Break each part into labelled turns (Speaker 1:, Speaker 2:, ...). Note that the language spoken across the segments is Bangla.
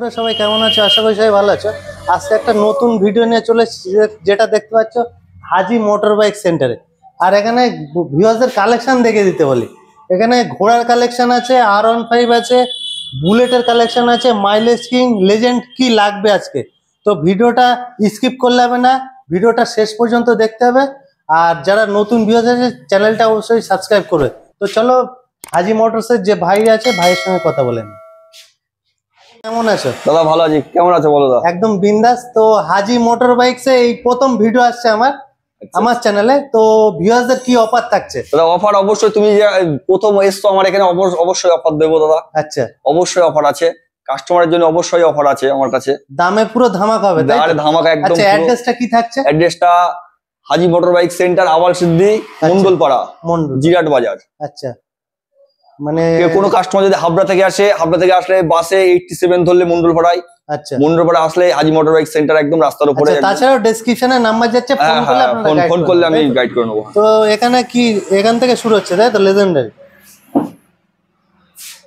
Speaker 1: বন্ধুরা সবাই কেমন আছো? আশা করি সবাই ভালো আছো। আজকে একটা নতুন ভিডিও নিয়ে চলে এসেছি, যেটা দেখতে পাচ্ছ হাজি মোটর বাইক সেন্টারে। আর এখানে ভিউয়ারদের কালেকশন দেখে দিতে বলি। এখানে ঘোড়ার কালেকশন আছে, R15 আছে, বুলেটের কালেকশন আছে, মাইলেজ কিং, লেজেন্ড কি লাগবে আজকে। তো ভিডিওটা স্কিপ করলে হবে না, ভিডিওটা শেষ পর্যন্ত দেখতে হবে। আর যারা নতুন ভিউয়ার আছে চ্যানেলটা অবশ্যই সাবস্ক্রাইব করবে। তো চলো হাজি মোটরসের যে ভাই আছে ভাইয়ের সঙ্গে কথা বলে নিই। কেমন আছো
Speaker 2: দাদা? ভালো আছি। কেমন আছো বলো দাদা?
Speaker 1: একদম বিন্দাস। তো হাজি মোটর বাইকস এই প্রথম ভিডিও আসছে আমার চ্যানেলে। তো ভিউয়ারদের কি অফার থাকছে
Speaker 2: দাদা? অফার অবশ্যই, তুমি যে প্রথম এসছো আমার এখানে, অবশ্যই অফার দেবো দাদা।
Speaker 1: আচ্ছা,
Speaker 2: অবশ্যই অফার আছে, কাস্টমারের জন্য অবশ্যই অফার আছে আমার কাছে।
Speaker 1: দামে পুরো ধামাকা হবে তাই তো?
Speaker 2: আরে ধামাকা একদম।
Speaker 1: আচ্ছা, অ্যাড্রেসটা কি থাকছে?
Speaker 2: অ্যাড্রেসটা হাজি মোটর বাইক সেন্টার, আওয়াল সিদ্ধি, মন্ডলপাড়া, জিরাট বাজার।
Speaker 1: আচ্ছা, মানে
Speaker 2: কোনো কাস্টমার যদি হাবড়া থেকে আসলে বাসে 87 ধরলে মন্ডলপাড়ায়।
Speaker 1: আচ্ছা,
Speaker 2: মন্ডলপাড়া আসলে হাজি মোটর বাইক সেন্টার একদম রাস্তার উপরে।
Speaker 1: তাছাড়াও ডেসক্রিপশনে নাম্বার যাচ্ছে,
Speaker 2: ফোন করলে আমি গাইড করে নেবো।
Speaker 1: তো এখানে কি এখান থেকে শুরু হচ্ছে তাই তো? লেজেন্ডারি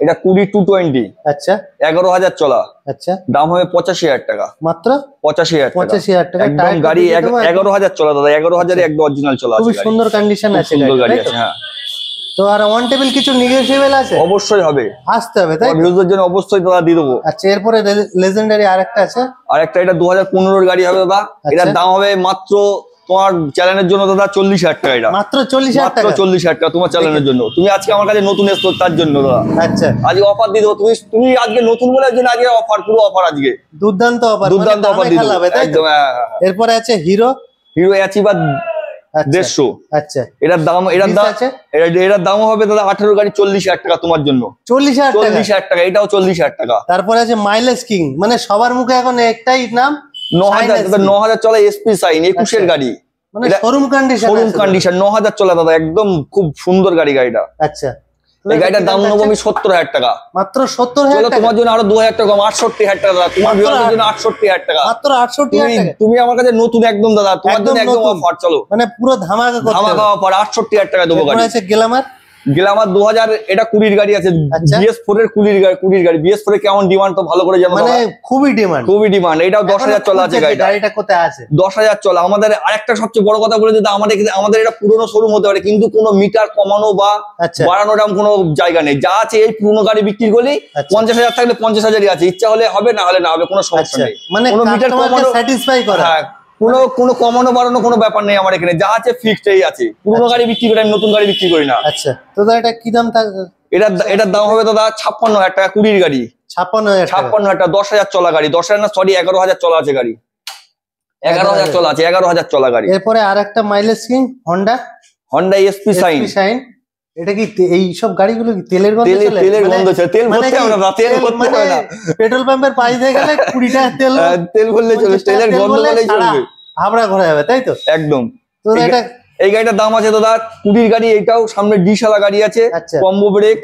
Speaker 2: এটা 20-220।
Speaker 1: আচ্ছা,
Speaker 2: 11,000 চলা।
Speaker 1: আচ্ছা,
Speaker 2: দাম হবে 85,000 টাকা
Speaker 1: মাত্র
Speaker 2: 85,000
Speaker 1: টাকা।
Speaker 2: একদম গাড়ি 11,000 চলা দাদা, 11,000 একদম অরিজিনাল চলা আছে।
Speaker 1: খুব সুন্দর কন্ডিশন আছে,
Speaker 2: সুন্দর গাড়ি আছে। হ্যাঁ,
Speaker 1: তো আর অন টেবিল কিছু নেগোশিয়েবল আছে?
Speaker 2: অবশ্যই হবে,
Speaker 1: আসতে হবে তাই
Speaker 2: ভিউজের জন্য অবশ্যই দাদা দিয়ে দেবো।
Speaker 1: আচ্ছা, এরপরে লেজেন্ডারি আরেকটা আছে।
Speaker 2: আরেকটা এটা 2015 গাড়ি হবে দাদা। এটার দাম হবে মাত্র তোমার চ্যানেলের জন্য দাদা 40,000 টাকা। এটা
Speaker 1: মাত্র 40,000 টাকা?
Speaker 2: 40,000 টাকা তোমার চ্যানেলের জন্য। তুমি আজকে আমার কাছে নতুন এসছো তার জন্য দাদা।
Speaker 1: আচ্ছা,
Speaker 2: আজকে অফার দিয়ে দেবো। তুমি আজকে নতুন বলে জন্য আজকে অফার, পুরো অফার আজকে
Speaker 1: দুর্দান্ত অফার
Speaker 2: দিয়ে দেবো একদম।
Speaker 1: এরপরে আছে হিরো
Speaker 2: অ্যাচিভার 150।
Speaker 1: আচ্ছা,
Speaker 2: এটার দাম হবে দাদা 18 গাড়ি 40,000 টাকা তোমার জন্য।
Speaker 1: 40,000
Speaker 2: টাকা। এটাও 40,000 টাকা।
Speaker 1: তারপরে আছে মাইলেজ কিং, মানে সবার মুখে এখন একটাই নাম,
Speaker 2: 9,000 চলা এসপি সাইন 21 গাড়ি,
Speaker 1: মানে শোরুম কন্ডিশন
Speaker 2: 9,000 চলা দাদা, একদম খুব সুন্দর গাড়িটা।
Speaker 1: আচ্ছা,
Speaker 2: এই গাড়িটার দাম নেবো আমি 70,000 টাকা।
Speaker 1: মাত্র 70,000 টাকা?
Speaker 2: তোমার জন্য আরো 2,000 টাকা কম, 68,000 টাকা দাদা। তোমার ভিউয়ারদের জন্য 68,000 টাকা
Speaker 1: মাত্র। 68,000 টাকা?
Speaker 2: তুমি আমার কাছে নতুন একদম দাদা, তোমার জন্য একদম অফার। চলো
Speaker 1: মানে পুরো ধামাকা
Speaker 2: অফার, 68,000 টাকা দেবো গাড়ি।
Speaker 1: আছে গ্ল্যামার
Speaker 2: 2000, এটা 20 গাড়ি আছে। BS4 এর 20 গাড়ি। BS4 এর কেমন ডিমান্ড তো ভালো করে জানো,
Speaker 1: মানে খুবই ডিমান্ড।
Speaker 2: এটাও 10,000 চলা আছে
Speaker 1: গাড়িটা কোথায় আছে?
Speaker 2: 10,000 চলা। আমাদের আরেকটা সবচেয়ে বড় কথা বলে দিতে, আমাদের এটা পুরনো শোরুম হতে পারে, কিন্তু কোনো মিটার কমানো বা বাড়ানোর কোনো জায়গা নেই। যা আছে এই পুরনো গাড়ি বিক্রি করলে 50,000 থাকলে 50,000ই আছে। ইচ্ছা হলে হবে, না হলে না হবে, কোনো সমস্যা নেই।
Speaker 1: মানে
Speaker 2: কোনো মিটার কমানো,
Speaker 1: স্যাটিসফাই করা,
Speaker 2: কোনো কমানো বাড়ানো কোনো ব্যাপার নেই আমার এখানে। যা আছে ফিক্সড এই আছে। পুরনো গাড়ি বিক্রি করি আমি, নতুন গাড়ি বিক্রি করি না।
Speaker 1: আচ্ছা, তো এটা কি দাম থাকবে?
Speaker 2: এটার দাম হবে দাদা 56,000 টাকা। 20 গাড়ি 56,000 টাকা। 10,000 চলা গাড়ি, 10,000 না সরি 11,000 চলা আছে গাড়ি। 11,000 চলা আছে, 11,000 চলা গাড়ি।
Speaker 1: এরপরে আরেকটা mileage king
Speaker 2: Honda SP Shine.
Speaker 1: এটা কি এই সব গাড়িগুলো কি তেলের গন্ধ চলে?
Speaker 2: তেলের গন্ধ চলে, তেল ভরতে হবে না, তেল ভরতে হবে না।
Speaker 1: পেট্রোল পাম্পের পাইপ হয়ে গেলে 20 টাকা
Speaker 2: তেল ভরলে চলে, তেলের গন্ধ বলেই চলবে।
Speaker 1: হাবড়া ঘোরা যাবে তাই তো?
Speaker 2: একদম।
Speaker 1: তো এটা
Speaker 2: এই গাড়িটার দাম আছে দাদা 20 গাড়ি। এটাও সামনে ডিশালা গাড়ি আছে, কম্বো ব্রেক।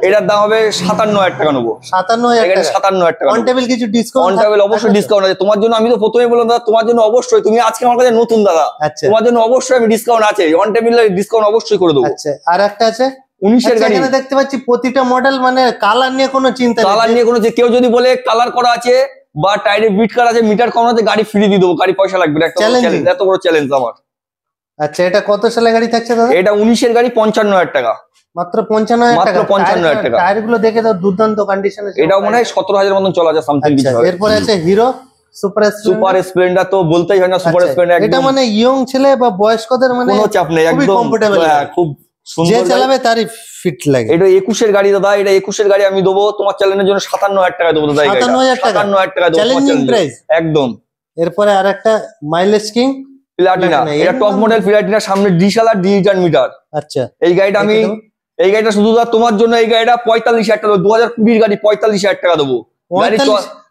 Speaker 2: এটার দাম হবে 57,000 টাকা নেবো। 57,000 টাকা।
Speaker 1: অন টেবিল কিছু ডিসকাউন্ট?
Speaker 2: অন টেবিল অবশ্যই ডিসকাউন্ট আছে তোমার জন্য। আমি তো প্রথমেই বললাম দাদা, তোমার জন্য অবশ্যই, তুমি আজকে আমার কাছে নতুন দাদা, তোমার জন্য অবশ্যই আমি ডিসকাউন্ট আছে। অন টেবিলের ডিসকাউন্ট অবশ্যই করে দেবো।
Speaker 1: আচ্ছা, আর একটা আছে
Speaker 2: 19 এর গাড়ি।
Speaker 1: এখানে দেখতে পাচ্ছি প্রতিটা মডেল, মানে কালার নিয়ে কোনো চিন্তা নেই।
Speaker 2: কালার নিয়ে কোনো, কেউ যদি বলে কালার করা আছে বা টায়ারে বিট করা আছে, মিটার কম আছে, গাড়ি ফ্রি দিয়ে দেবো। গাড়ি পয়সা লাগবে না, এত বড় চ্যালেঞ্জ আমার।
Speaker 1: আচ্ছা, এটা কত সালে গাড়ি থাকছে দাদা?
Speaker 2: এটা 19 এর গাড়ি, 55,000 টাকা।
Speaker 1: মাত্র 55,000 টাকা?
Speaker 2: মাত্র 55,000 টাকা।
Speaker 1: টায়ার গুলো দেখে তো দুর্দান্ত কন্ডিশন আছে।
Speaker 2: এটাও মনে হয় 17,000 মতন চলা আছে সামথিং কিছু।
Speaker 1: এরপরে আছে হিরো
Speaker 2: সুপার স্প্লেন্ডার, তো বলতেই হয় না, সুপার স্প্লেন্ডার।
Speaker 1: এটা মানে ইয়ং ছেলে বা বয়স্কদের মানে
Speaker 2: কোনো চাপ নেই, একদম
Speaker 1: কমফোর্টেবল,
Speaker 2: খুব সুন্দর।
Speaker 1: যে চালাবে তারই ফিট লাগে।
Speaker 2: এটা 21 এর গাড়ি দাদা। এটা 21 এর গাড়ি আমি দেবো তোমার চ্যানেলের জন্য 57,000 টাকা দেবো দাদা। 57,000 টাকা দেবো
Speaker 1: চ্যালেঞ্জিং প্রাইস
Speaker 2: একদম।
Speaker 1: এরপরে আরেকটা মাইলেজ কিং
Speaker 2: প্লাটিনা, এটা টপ মডেল প্লাটিনা, সামনে ডিশালার ডিজিটাল মিটার।
Speaker 1: আচ্ছা,
Speaker 2: এই গাড়িটা শুধু তোমার জন্য। এই গাড়িটা 45,000 টাকা, 2020 গাড়ি, 45,000 টাকা দেবো।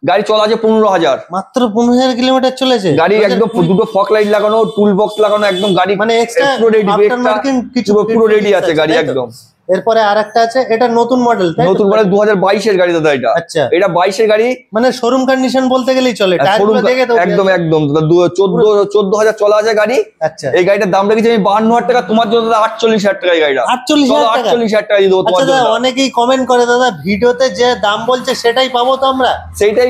Speaker 2: গাড়ি চলা আছে 15,000।
Speaker 1: মাত্র 15,000 কিলোমিটার চলেছে
Speaker 2: গাড়ি। একদম দুটো ফক লাইট লাগানো, টুল বক্স লাগানো, একদম গাড়ি
Speaker 1: মানে
Speaker 2: পুরো রেডি আছে গাড়ি একদম।
Speaker 1: এরপরে আরেকটা আছে, এটা নতুন মডেল,
Speaker 2: নতুন মডেল 2022 এর গাড়ি দাদা। এটা
Speaker 1: আচ্ছা,
Speaker 2: এটা 22 এর গাড়ি,
Speaker 1: মানে শোরুম কন্ডিশন বলতে গেলেই চলে। টায়ারগুলো দেখে দাও।
Speaker 2: একদম একদম দাদা 14000 চলা আছে গাড়ি।
Speaker 1: আচ্ছা,
Speaker 2: এই গাড়িটার দাম রেখেছি আমি 52000 টাকা, তোমার জন্য দাদা 48000 টাকা এই গাড়িটা।
Speaker 1: 48000
Speaker 2: টাকা দিয়ে দেবো তোমার জন্য।
Speaker 1: অনেকেই কমেন্ট করে দাদা ভিডিওতে যে দাম বলছে সেটাই পাবো তো আমরা?
Speaker 2: সেইটাই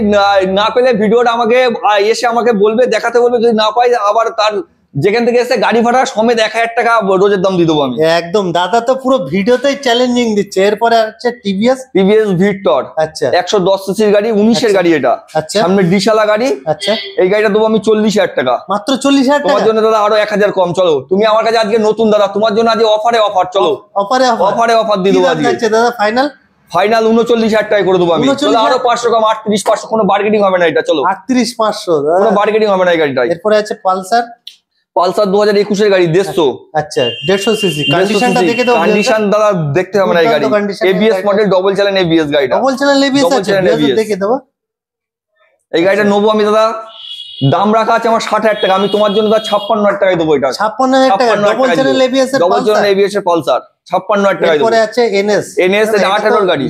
Speaker 2: না পেলে ভিডিওটা আমাকে এসে আমাকে বলবে, দেখাতে বলবে, যদি না পাই আবার তার যেখান থেকে এসে গাড়ি ভাড়া সমেত 1000 টাকা রোজের দাম দিয়ে দেবো আমি।
Speaker 1: একদম, দাদা তো পুরো ভিডিওতেই চ্যালেঞ্জিং দিচ্ছে। এরপরে আছে টিভিএস
Speaker 2: ভিক্টর।
Speaker 1: আচ্ছা,
Speaker 2: 110 সিসির গাড়ি, 19 এর গাড়ি এটা।
Speaker 1: আচ্ছা,
Speaker 2: সামনে ডিশালা গাড়ি।
Speaker 1: আচ্ছা,
Speaker 2: এই গাড়িটা দেবো আমি 40000 টাকা।
Speaker 1: মাত্র 40000
Speaker 2: তোমার
Speaker 1: টাকা?
Speaker 2: জন্য দাদা আরো 1000 কম। চলো তুমি আমার কাছে আজকে নতুন দাদা, তোমার জন্য আজকে অফার। চলো অফার দিয়ে দেবো আজকে।
Speaker 1: দাদা ফাইনাল
Speaker 2: 39000 টাকা করে দেবো আমি। চলো আরো 500 কম, 38500, কোনো বার্গেনিং হবে না এটা। চলো
Speaker 1: 38500,
Speaker 2: কোনো বার্গেনিং হবে না এই গাড়িটা।
Speaker 1: এরপরে আছে পালসার
Speaker 2: 2021 এর গাড়ি 150।
Speaker 1: আচ্ছা, 150 সিসি। কন্ডিশনটা দেখে দাও।
Speaker 2: কন্ডিশন দাদা দেখতে হবে না এই গাড়ি। ABS model, double channel ABS গাড়িটা।
Speaker 1: ডবল চ্যানেল এবিএস আছে, দেখে দাও।
Speaker 2: এই গাড়িটা নেবো আমি দাদা, দাম রাখা আছে আমার 60000 টাকা। আমি তোমার জন্য দাদা 56000 টাকায় দেবো এটা।
Speaker 1: 56000 টাকা ডবল চ্যানেল এবিএস এর
Speaker 2: পালসার 56000 টাকায় দেবো।
Speaker 1: এরপরে আছে এনএস
Speaker 2: 18 গাড়ি।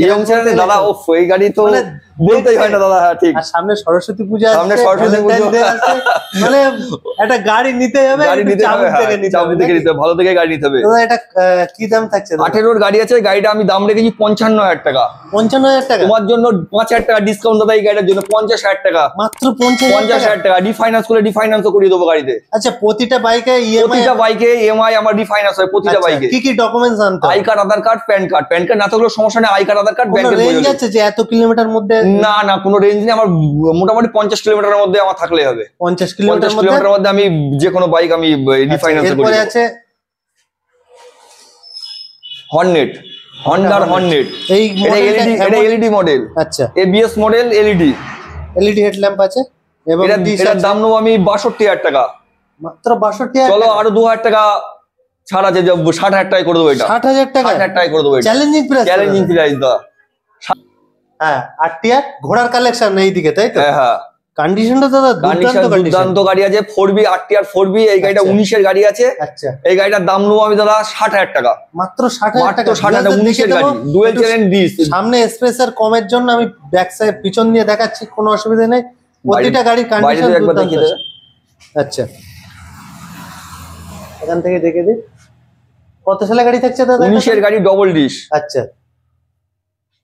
Speaker 1: ইয়ং ছেলেদের
Speaker 2: দাদা ওফ, এই গাড়ি তো বলতেই হয় না দাদা। হ্যাঁ ঠিক।
Speaker 1: আর সামনে সরস্বতী পূজা আছে, মানে একটা গাড়ি নিতে হবে,
Speaker 2: চাবি থেকে নিতে হবে, ভালো থেকে গাড়ি নিতে হবে।
Speaker 1: দাদা এটা কি দাম থাকছে?
Speaker 2: 18 গাড়ি আছে, গাড়িটা আমি দাম রেখেছি 55000 টাকা।
Speaker 1: 55000 টাকা?
Speaker 2: তোমার জন্য 5000 টাকা ডিসকাউন্ট দাদা এই গাড়িটার জন্য। 50000 টাকা
Speaker 1: মাত্র। 50000
Speaker 2: টাকা ডিফাইন্যান্স করলে ডিফাইন্যান্সও করিয়ে দেবো গাড়িতে।
Speaker 1: আচ্ছা, প্রতিটা বাইকে
Speaker 2: ইএমআই আমার ডিফাইন্যান্স হয় প্রতিটা বাইকে।
Speaker 1: কি কি ডকুমেন্টস আনতে?
Speaker 2: I card, Aadhaar card, pan card. Pan card না থাকলেও সমস্যা নেই, আই কার্ড, আধার কার্ড, ব্যাংকের বই।
Speaker 1: রেঞ্জ আছে যে এত কিলোমিটার মধ্যে?
Speaker 2: না কোনো রেঞ্জ নেই আমার, মোটামুটি 50 কিলোমিটারের মধ্যে আমার থাকলেই হবে।
Speaker 1: 50 কিলোমিটারের
Speaker 2: মধ্যে আমি যে কোনো বাইক আমি ডিফাইন্যান্স করি।
Speaker 1: এরপরে আছে
Speaker 2: হন্ডার হর্নেট। এটা এলইডি মডেল।
Speaker 1: আচ্ছা,
Speaker 2: এবিএস মডেল, এলইডি
Speaker 1: হেডল্যাম্প আছে। এবং
Speaker 2: এটার দাম নেবো আমি 62000 টাকা।
Speaker 1: মাত্র 62000?
Speaker 2: চলো আরো 2000 টাকা ছাড় আছে, 60000 টাকা করে দেবো এটা।
Speaker 1: 60000 টাকা?
Speaker 2: 60000 টাকা করে দেবো এটা।
Speaker 1: চ্যালেঞ্জিং প্রাইস
Speaker 2: দাদা।
Speaker 1: হ্যাঁ, আরটিআর ঘোড়ার কালেকশন এইদিকে, তাই তো?
Speaker 2: হ্যাঁ।
Speaker 1: কন্ডিশনটা দাদা
Speaker 2: দুর্দান্ত গাড়ি আছে। 4B আরটিআর 4B এই গাড়িটা 19 এর গাড়ি আছে।
Speaker 1: আচ্ছা,
Speaker 2: এই গাড়িটার দাম নেবো আমি দাদা 60000 টাকা।
Speaker 1: মাত্র 60000 টাকা?
Speaker 2: 19 এর গাড়ি, ডুয়েল চ্যানেল ডিস্ক।
Speaker 1: সামনে এক্সপ্রেসের কমের জন্য আমি ব্যাক সাইড পিছন দিয়ে দেখাচ্ছি, কোনো অসুবিধা নেই। প্রতিটা গাড়ির কন্ডিশন একবার দেখিয়ে দেবে। আচ্ছা, এখান থেকে দেখে দিই। কত সালে গাড়ি থাকছে দাদা?
Speaker 2: 19 এর গাড়ি, ডবল ডিশ।
Speaker 1: আচ্ছা,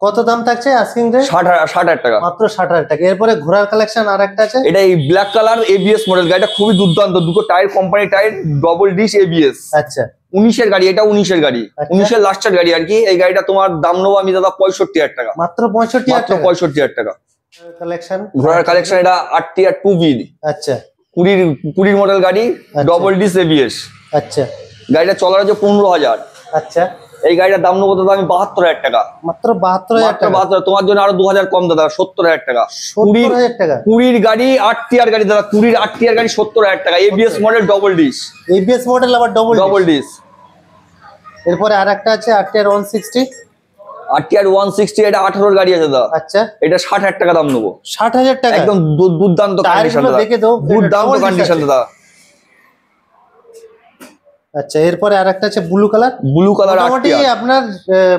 Speaker 1: কত দাম থাকছে আস্কিং রেট?
Speaker 2: 60000 টাকা।
Speaker 1: মাত্র 60000 টাকা। এরপরে ঘোড়ার কালেকশন আরেকটা আছে,
Speaker 2: এটা এই ব্ল্যাক কালার এবিএস মডেল। গাড়িটা খুবই দুর্দান্ত, দুটো tyre company tyre, double dish ABS.
Speaker 1: আচ্ছা,
Speaker 2: 19 এর গাড়ি, এটা 19 এর গাড়ি, 19 এর লাস্টের গাড়ি আর কি। এই গাড়িটা তোমার দাম নেবো আমি দাদা 65000 টাকা।
Speaker 1: মাত্র 65000
Speaker 2: টাকা।
Speaker 1: কালেকশন,
Speaker 2: ঘোড়ার কালেকশন এটা আরটিআর 2B।
Speaker 1: আচ্ছা,
Speaker 2: 20 মডেল গাড়ি, ডবল ডিশ এবিএস।
Speaker 1: আচ্ছা,
Speaker 2: গাড়িটা চলার আছে 15000।
Speaker 1: আচ্ছা,
Speaker 2: এই গাড়িটার দাম নেবো দাদা আমি 72000 টাকা।
Speaker 1: মাত্র 72000 টাকা?
Speaker 2: তোমার জন্য আরো 2000 কম দাদা, 70000 টাকা।
Speaker 1: 70000 টাকা?
Speaker 2: 20 গাড়ি আরটিআর গাড়ি দাদা, 20 আরটিআর গাড়ি 70000 টাকা। ABS model, double dish.
Speaker 1: ABS model আবার ডবল
Speaker 2: ডিশ।
Speaker 1: এরপরে আরেকটা আছে আরটিআর 160।
Speaker 2: আরটিআর 160 এটা 18 গাড়ি আছে দাদা।
Speaker 1: আচ্ছা,
Speaker 2: এটা 60000 টাকা দাম নেবো।
Speaker 1: 60000 টাকা?
Speaker 2: একদম দুর্দান্ত কন্ডিশন দাদা,
Speaker 1: দেখে দাও,
Speaker 2: দুর্দান্ত কন্ডিশন দাদা।
Speaker 1: আচ্ছা, এরপরে আরেকটা আছে ব্লু কালার।
Speaker 2: মোটামুটি
Speaker 1: আপনার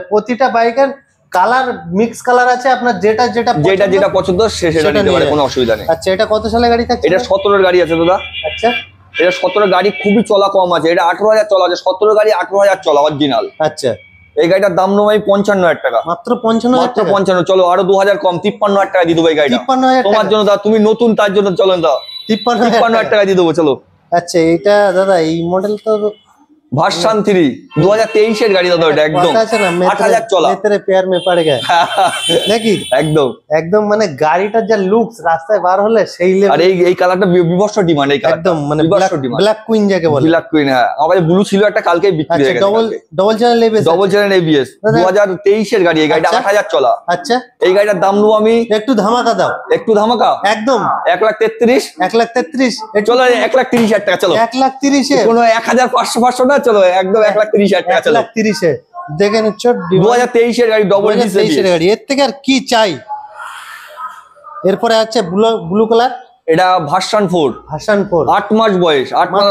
Speaker 1: প্রতিটা বাইকের কালার মিক্স কালার আছে, আপনার যেটা
Speaker 2: পছন্দ সেটা নিতে পারে, কোনো অসুবিধা নেই।
Speaker 1: আচ্ছা, এটা কত সালে গাড়ি থাকছে?
Speaker 2: এটা 17 এর গাড়ি আছে দাদা।
Speaker 1: আচ্ছা,
Speaker 2: এটা 17 গাড়ি, খুবই চলা কম আছে। এটা 18000 চলা আছে, 17 গাড়ি 18000 চলা অরিজিনাল।
Speaker 1: আচ্ছা,
Speaker 2: এই গাড়িটার দাম নেবো আমি 55000 টাকা।
Speaker 1: মাত্র 55,000?
Speaker 2: চলো আরো 2000 কম, 53000 টাকা দিয়ে দেবো এই গাড়িটা।
Speaker 1: 53000
Speaker 2: তোমার জন্য দাদা, তুমি নতুন তার জন্য চলো দাও 53000 টাকা দিয়ে দেবো। চলো।
Speaker 1: আচ্ছা, এটা দাদা এই মডেল তো
Speaker 2: ভার্সন 3 2023 এর গাড়ি দাদা, এটা একদম 8000 চলা।
Speaker 1: তেরে পেয়ার মে পড় গয়া নাকি? একদম মানে গাড়িটার যা লুকস, রাস্তায় বার হলে সেই লেভেল।
Speaker 2: আর এই কালারটা বিভৎস ডিমান্ড, এই কালার
Speaker 1: একদম মানে ব্ল্যাক কুইন যাকে বলে।
Speaker 2: ব্ল্যাক কুইন, হ্যাঁ। আমার ব্লু ছিল একটা, কালকে বিক্রি হয়ে গেছে।
Speaker 1: ডবল চ্যানেল এবিএস,
Speaker 2: 2023 এর গাড়ি। এই গাড়িটা 8000 চলা।
Speaker 1: আচ্ছা,
Speaker 2: এই গাড়িটার দাম নেবো আমি,
Speaker 1: একটু ধামাকা দাও।
Speaker 2: একটু ধামাকা
Speaker 1: একদম
Speaker 2: 1,33,000।
Speaker 1: 1,33,000?
Speaker 2: চলো 1,30,000 টাকা। চলো
Speaker 1: 1,30,000?
Speaker 2: কোনো 1500 না, চলো একদম 1,30,000 টাকা। চলো
Speaker 1: 1,30,000 দেখে নিচ্ছ।
Speaker 2: 2023 এর গাড়ি, ডবল ডিশ এর
Speaker 1: গাড়ি, এর থেকে আর কি চাই? এরপরে আছে ব্লু কালার।
Speaker 2: এটা ভার্সন 4 8 মাস বয়স, 8 মাস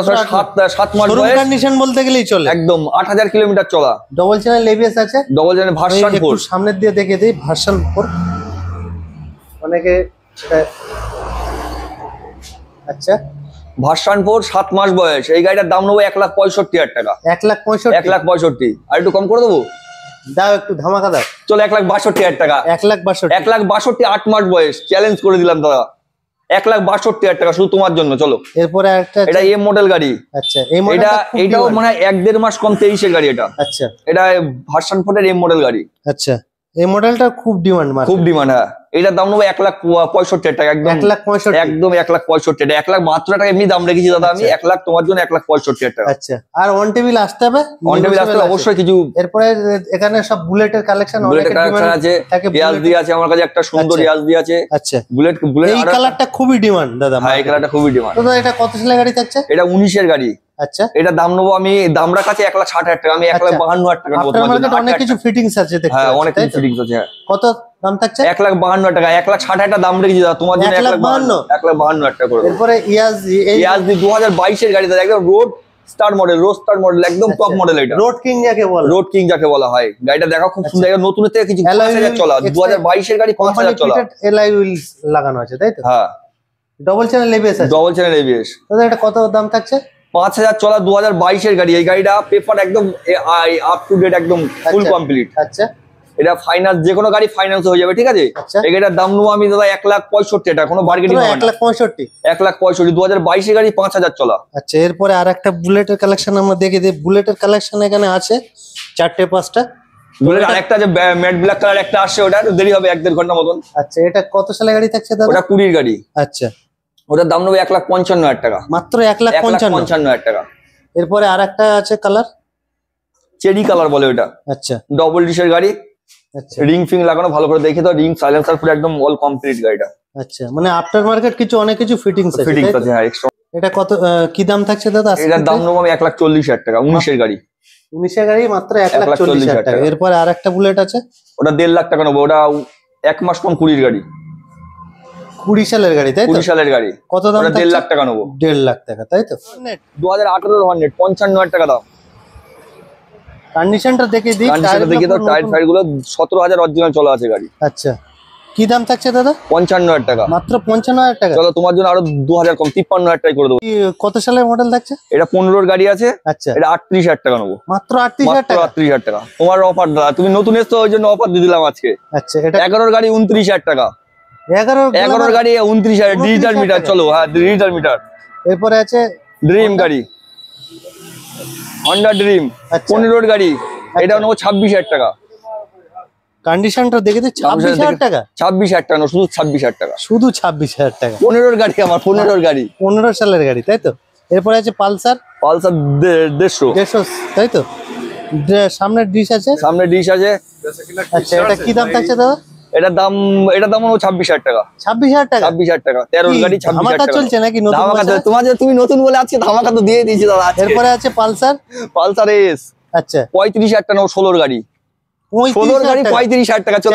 Speaker 2: 7 মাস বয়স,
Speaker 1: কন্ডিশন বলতে গেলেই চলে,
Speaker 2: একদম 8000 কিলোমিটার চলা।
Speaker 1: ডবল চ্যানেল এবিএস আছে,
Speaker 2: ডবল চ্যানেল ভার্সন 4।
Speaker 1: সামনের দিয়ে দেখে দিই ভার্সন 4 অনেকে। আচ্ছা
Speaker 2: ভার্সন 4 7 মাস বয়স, এই গাড়িটার দাম নেবো 1,65,000 টাকা। 1,65,000, আর একটু কম করে দেবো,
Speaker 1: দাও একটু ধামাকা দাও।
Speaker 2: চলো 1,62,000 টাকা। 1,62,000 8 মাস বয়স, চ্যালেঞ্জ করে দিলাম দাদা, 1,62,000 টাকা শুধু তোমার জন্য। চলো
Speaker 1: এরপরে একটা,
Speaker 2: এটা এম মডেল গাড়ি।
Speaker 1: আচ্ছা
Speaker 2: এটাও মানে 1-1.5 মাস কম, 23 এর গাড়ি এটা।
Speaker 1: আচ্ছা
Speaker 2: এটা ভার্সন 4 এর এম মডেল গাড়ি।
Speaker 1: আচ্ছা এই মডেলটা খুব ডিমান্ড,
Speaker 2: খুব ডিমান্ড। হ্যাঁ, এটার দাম নেবো 1,65,000 টাকা, একদম
Speaker 1: 1,65,000,
Speaker 2: একদম 1,65,000 টাকা। 1,72,000 টাকা এমনি দাম রেখেছি দাদা আমি। 1 লাখ তোমার জন্য 1,65,000 টাকা।
Speaker 1: আচ্ছা আর অন টেবিল আসতে হবে,
Speaker 2: অন টেবিল আসতে অবশ্যই কিছু।
Speaker 1: এরপরে এখানে সব বুলেটের কালেকশন,
Speaker 2: বুলেটের কালেকশন আছে, রিয়াজ দিয়ে আছে আমার কাছে, একটা সুন্দর রিয়াজ দিয়ে আছে।
Speaker 1: আচ্ছা
Speaker 2: বুলেট
Speaker 1: এই কালারটা খুবই ডিমান্ড দাদা।
Speaker 2: হ্যাঁ, এই কালারটা খুবই ডিমান্ড।
Speaker 1: দাদা এটা কত সালের গাড়ি থাকছে?
Speaker 2: এটা 19 এর গাড়ি।
Speaker 1: আচ্ছা
Speaker 2: এটা দাম নেবো আমি, দামরা কাছে 1,60,000 টাকা, আমি 1,52,000 টাকা নেবো তোমার জন্য।
Speaker 1: অনেক কিছু ফিটিংস আছে দেখতে।
Speaker 2: হ্যাঁ, অনেক কিছু ফিটিংস আছে। হ্যাঁ,
Speaker 1: কত দাম থাকছে?
Speaker 2: 1,52,000 টাকা, 1,60,000 টাকা দাম রেখেছি দাদা তোমার জন্য। 1,52,000 টাকা করে।
Speaker 1: এরপরে ইয়াজদি
Speaker 2: 2022 এর গাড়ি দাদা, একদম রোড স্টার মডেল, একদম টপ মডেল। এটা
Speaker 1: রোড কিং যাকে বলা
Speaker 2: হয়। গাড়িটা দেখো খুব সুন্দর, নতুন থেকে কিছু 5,000 চলা, 2022 এর গাড়ি 5,000 চলা।
Speaker 1: এলআই হুইলস লাগানো আছে তাই তো?
Speaker 2: হ্যাঁ,
Speaker 1: ডবল চ্যানেল এবিএস আছে।
Speaker 2: Double channel ABS.
Speaker 1: দাদা এটা কত দাম থাকছে?
Speaker 2: 5,000 চলা, 2022 এর গাড়ি। এই গাড়িটা পেপার একদম আপ টু ডেট, একদম ফুল কমপ্লিট।
Speaker 1: আচ্ছা
Speaker 2: এটা ফাইনান্স, যে কোনো গাড়ি ফাইন্যান্স হয়ে যাবে, ঠিক আছে? এই গাড়িটার দাম নেবো আমি দাদা 1,65,000 টাকা, কোনো বার্গেনিং হবে না।
Speaker 1: 1,65,000
Speaker 2: 2022 এর গাড়ি 5,000 চলা।
Speaker 1: আচ্ছা এরপরে আর একটা বুলেটের কালেকশন আমরা দেখে দিই। বুলেটের কালেকশন এখানে আছে 4-5টা।
Speaker 2: বুলেট আরেকটা যে ম্যাট ব্ল্যাক কালার একটা আসছে, ওটা দেরি হবে 1-1.5 ঘন্টা মতন।
Speaker 1: আচ্ছা এটা কত সালের গাড়ি থাকছে দাদা?
Speaker 2: ওটা 20 গাড়ি।
Speaker 1: আচ্ছা
Speaker 2: ওটার দাম নেবো 1,55,000 টাকা,
Speaker 1: মাত্র 1,55,000
Speaker 2: টাকা।
Speaker 1: এরপরে আর একটা আছে কালার,
Speaker 2: চেরি কালার বলে ওটা।
Speaker 1: আচ্ছা
Speaker 2: ডবল ডিশের গাড়ি।
Speaker 1: আচ্ছা
Speaker 2: রিং ফিং লাগানো, ভালো করে দেখে দাও, রিং সাইলেন্সার পুরো একদম অল কমপ্লিট গাড়িটা।
Speaker 1: আচ্ছা মানে আফটার মার্কেট কিছু অনেক কিছু ফিটিংস আছে।
Speaker 2: হ্যাঁ, এক্সট্রা।
Speaker 1: এটা কত কি দাম থাকছে দাদা?
Speaker 2: এটার দাম নেবো আমি 1,40,000 টাকা, 19 এর গাড়ি।
Speaker 1: 19 এর গাড়ি মাত্র 1,40,000 টাকা। এরপরে আর একটা বুলেট আছে,
Speaker 2: ওটা 1.5 লাখ টাকা নেবো। ওটা 1 মাস কম 20 এর গাড়ি,
Speaker 1: 20 সালের গাড়ি তাই তো?
Speaker 2: 20 সালের গাড়ি।
Speaker 1: কত দাম?
Speaker 2: 1.5 লাখ টাকা নেবো।
Speaker 1: 1.5 লাখ টাকা তাই তো?
Speaker 2: 2018 হর্নেট 55,000 টাকা দাম।
Speaker 1: কন্ডিশনটা দেখে দিই,
Speaker 2: কন্ডিশনটা দেখে দাও, টায়ার ফায়ার গুলো 17,000 অরিজিনাল চলা আছে গাড়ি।
Speaker 1: আচ্ছা কি দাম থাকছে দাদা?
Speaker 2: 55,000 টাকা,
Speaker 1: মাত্র 55,000 টাকা।
Speaker 2: চলো তোমার জন্য আরো 2,000 কম, 53,000 টাকা করে দেবো।
Speaker 1: কত সালের মডেল থাকছে?
Speaker 2: এটা 15 এর গাড়ি আছে।
Speaker 1: আচ্ছা
Speaker 2: এটা 38,000 টাকা নেবো,
Speaker 1: মাত্র 38,000 টাকা।
Speaker 2: 38,000 টাকা তোমার অফার দাদা, তুমি নতুন এসছো ওই জন্য অফার দিয়ে দিলাম আজকে।
Speaker 1: আচ্ছা এটা
Speaker 2: 11 এর গাড়ি 29,000 টাকা। 11 এর গাড়ি 29,000 ডিজিটাল মিটার। চলো, হ্যাঁ ডিজিটাল মিটার।
Speaker 1: এরপরে আছে
Speaker 2: ড্রিম গাড়ি, হন্ডা ড্রিম 15 এর গাড়ি। এটা নেবো 26,000 টাকা।
Speaker 1: কন্ডিশনটা দেখে দিই, 26,000 টাকা।
Speaker 2: 26,000 টাকা, শুধু 26,000 টাকা,
Speaker 1: শুধু 26,000 টাকা।
Speaker 2: 15 এর গাড়ি আমার, 15 এর গাড়ি,
Speaker 1: 15 সালের গাড়ি তাই তো? এরপরে আছে পালসার
Speaker 2: 150
Speaker 1: তাই তো? সামনের ডিশ আছে,
Speaker 2: সামনে ডিশ আছে।
Speaker 1: আচ্ছা এটা কি দাম থাকছে দাদা?
Speaker 2: এটার দাম হলো 26,000 টাকা।
Speaker 1: 26,000 টাকা?
Speaker 2: 26,000 টাকা। 13 এর গাড়ি 26,000 টাকা
Speaker 1: চলছে নাকি?
Speaker 2: ধামাকা তোমার, তুমি নতুন বলে আজকে ধামাকা তো দিয়ে দিয়েছি দাদা।
Speaker 1: এরপরে আছে পালসার
Speaker 2: এস।
Speaker 1: আচ্ছা
Speaker 2: 35,000 টাকা নেবো। 16 এর গাড়ি, 16 গাড়ি 35,000 টাকা। চলো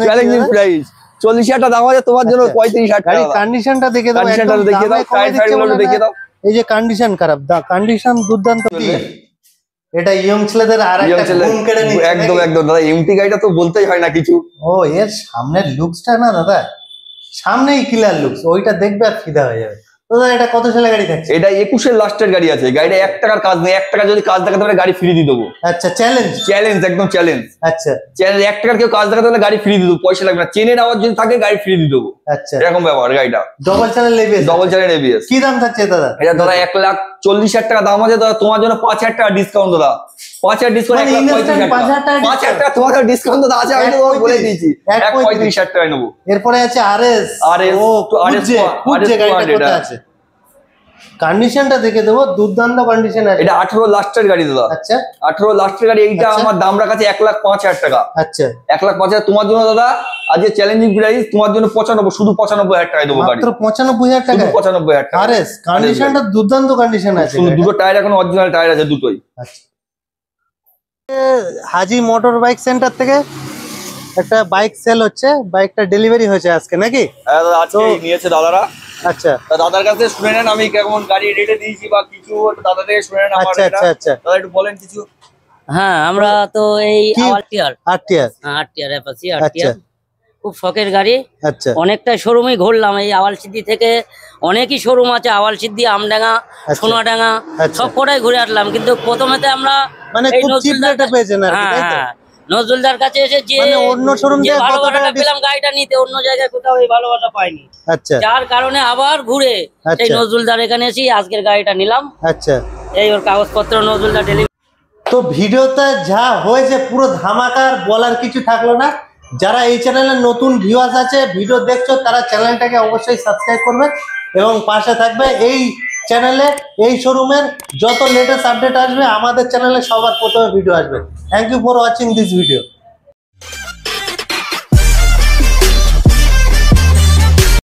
Speaker 2: চ্যালেঞ্জিং প্রাইস, 40,000 টাকা দাম আছে তোমার জন্য। 35,000 টাকা।
Speaker 1: কন্ডিশনটা দেখে দাও,
Speaker 2: কন্ডিশনটা দেখে দাও, টায়ার ফায়ার গুলো দেখে দাও।
Speaker 1: এই যে কন্ডিশন খারাপ, কন্ডিশন দুর্দান্ত। এটা ইয়ং ছেলেদের আর একটা ঘুম কেড়ে নিচ্ছে।
Speaker 2: একদম দাদা, এমটি গাড়িটা তো বলতেই হয় না কিছু।
Speaker 1: ও এর সামনের লুকসটা না দাদা, সামনেই ক্লিয়ার লুকস, ওইটা দেখবে আর ফিদা হয়ে যাবে। দাদা এটা কত সালের গাড়ি থাকছে?
Speaker 2: এটা 21 এর লাস্টের গাড়ি আছে। গাড়িটা 1 টাকার কাজ নেই, 1 টাকা যদি কাজ দেখাতে পারে গাড়ি ফ্রি দিয়ে দেবো।
Speaker 1: আচ্ছা
Speaker 2: চ্যালেঞ্জ, একদম চ্যালেঞ্জ।
Speaker 1: আচ্ছা
Speaker 2: 1 টাকার কেউ কাজ দেখাতে পারলে গাড়ি ফ্রি দিয়ে দেবো, পয়সা লাগবে না। চেনের আওয়াজ যদি থাকে গাড়ি ফ্রি দিয়ে দেবো।
Speaker 1: আচ্ছা
Speaker 2: এরকম ব্যাপার। গাড়িটা
Speaker 1: ডবল চ্যানেল এবিএস। কি দাম থাকছে দাদা? এটা
Speaker 2: দাদা 1,40,000 টাকা দাম আছে দাদা, তোমার জন্য 5,000 টাকা ডিসকাউন্ট দাদা। 5,000 ডিসকাউন্ট, 1,35,000 টাকা। 5,000 টাকা তোমার ডিসকাউন্ট দাদা আছে, আমি তো বলে দিয়েছি। 1,35,000 টাকায় নেবো।
Speaker 1: এরপরে আছে আরএস। গাড়িটা আছে, কন্ডিশনটা দেখে দেবো, দুর্দান্ত কন্ডিশন আছে।
Speaker 2: এটা 18 লাস্টের গাড়ি দাদা।
Speaker 1: আচ্ছা
Speaker 2: 18 লাস্টের গাড়ি। এইটা আমার দাম রাখা আছে 1,05,000 টাকা।
Speaker 1: আচ্ছা
Speaker 2: 1,05,000 তোমার জন্য দাদা। আজকে চ্যালেঞ্জিং প্রাইস তোমার জন্য 95, শুধু 95,000 টাকায় দেবো গাড়ি।
Speaker 1: মাত্র 95,000 টাকা।
Speaker 2: 95,000 টাকা।
Speaker 1: আরএস কন্ডিশনটা দুর্দান্ত কন্ডিশন আছে।
Speaker 2: দুটো টায়ার এখন অরিজিনাল টায়ার আছে, দুটোই।
Speaker 1: আচ্ছা হাজি মোটর বাইক সেন্টার থেকে একটা বাইক সেল হচ্ছে, বাইকটা ডেলিভারি হয়েছে আজকে নাকি?
Speaker 2: হ্যাঁ দাদা, আজকে নিয়েছে দাদারা।
Speaker 1: আচ্ছা,
Speaker 2: তা দাদার কাছে শুনে নেন আমি কেমন গাড়ি রেটে দিয়েছি বা কিছু দাদা থেকে শুনে নেন।
Speaker 1: আচ্ছা আচ্ছা আচ্ছা,
Speaker 2: দাদা একটু বলেন কিছু।
Speaker 3: হ্যাঁ, আমরা তো এই আরটিআর
Speaker 1: আরটিআর,
Speaker 3: আরটিআর অ্যাপাচি
Speaker 1: আচ্ছা
Speaker 3: আরটিআর খুব শখের গাড়ি।
Speaker 1: আচ্ছা
Speaker 3: অনেকটা শোরুমই ঘুরলাম, এই আওয়ালসিদ্ধি থেকে অনেকই শোরুম আছে, আওয়ালসিদ্ধি, আমডাঙ্গা, সোনাডাঙ্গা,
Speaker 1: আচ্ছা।
Speaker 3: সব কটাই ঘুরে আসলাম। কিন্তু প্রথমেতে আমরা
Speaker 1: মানে
Speaker 3: এই
Speaker 1: খুব চিপ রেটে পেয়েছেন আর কি, তাই তো?
Speaker 3: নজরুলদার কাছে এসে যে
Speaker 1: মানে অন্য শোরুম
Speaker 3: যে
Speaker 1: থেকে কত
Speaker 3: ভালোবাসাটা
Speaker 1: টাকা
Speaker 3: পেলাম গাড়িটা নিতে, অন্য জায়গায় কোথাও এই ভালোবাসা পাইনি।
Speaker 1: আচ্ছা
Speaker 3: যার কারণে আবার ঘুরে সেই
Speaker 1: আচ্ছা।
Speaker 3: নজরুলদার এখানে এসে আজকের গাড়িটা নিলাম।
Speaker 1: আচ্ছা,
Speaker 3: এই ওর কাগজপত্র নজরুলদার ডেলিভারি।
Speaker 1: তো ভিডিওতে যা হয়েছে পুরো ধামাকার, বলার কিছু থাকলো না। যারা এই চ্যানেলে নতুন ভিউয়ার্স আছে, ভিডিও দেখছো, তারা চ্যানেলটাকে অবশ্যই সাবস্ক্রাইব করবে এবং পাশে থাকবে। এই চ্যানেলে এই শোরুমের যত লেটেস্ট আপডেট আসবে আমাদের চ্যানেলে সবার প্রথমে ভিডিও আসবে। Thank you for watching this video.